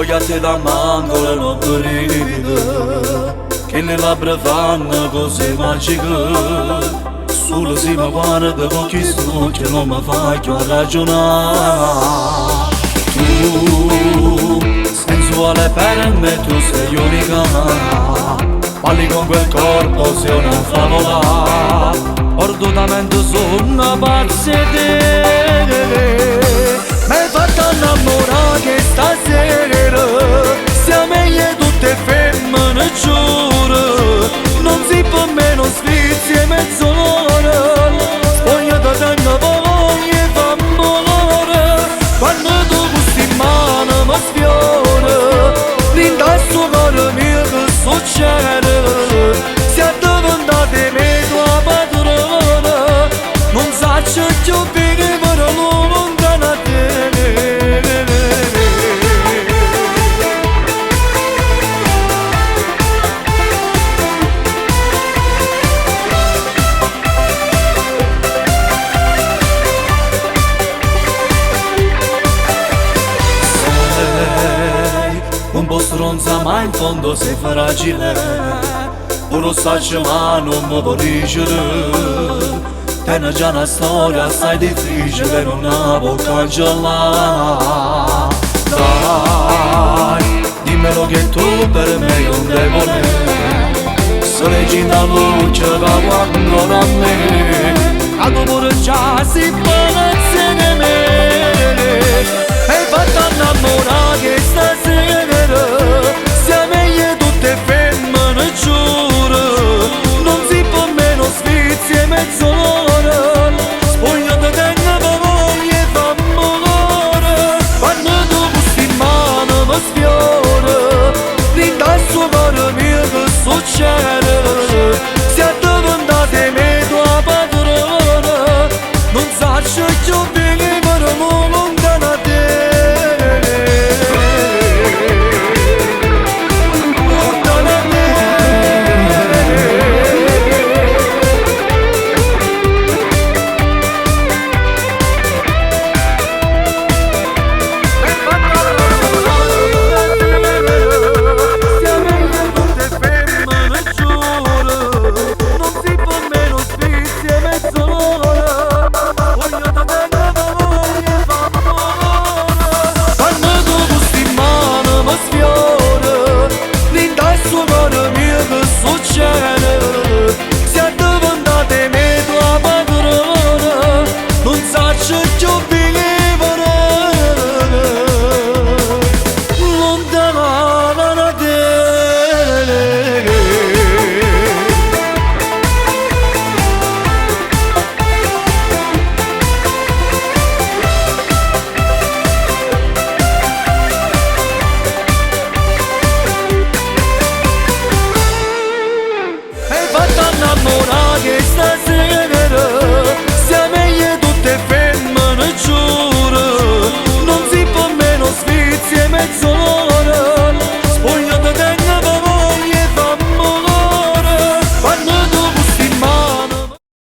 Sfogliate da mangolo non peride che nella brevana cose magiche solo si mi guarda con chi sto che non mi fa più ragionare. Tu sensuale per me, tu sei unica, balli con quel corpo se io non fa volare, ordinamento su una pazza te. Mi hai fatto innamorare che stasera siamo meglio tutte femmine, giuro, non si può meno sfizi e mezz'ora, spogliata tengo voglia e fa amore, quando tu gusti in mano mi sfiora, l'intasso cuore mio che succede, siamo diventate me tua padrona, non saccio più bene per lontana da te. Un po' stronza ma in fondo sei fragile, uno saggio ma non mi può dicere, tenne già una storia assai difficile, non la può cancellare. Dai, dimmelo che tu per me è un debole, se leggi la luce va quando da me, a tu pure già si può.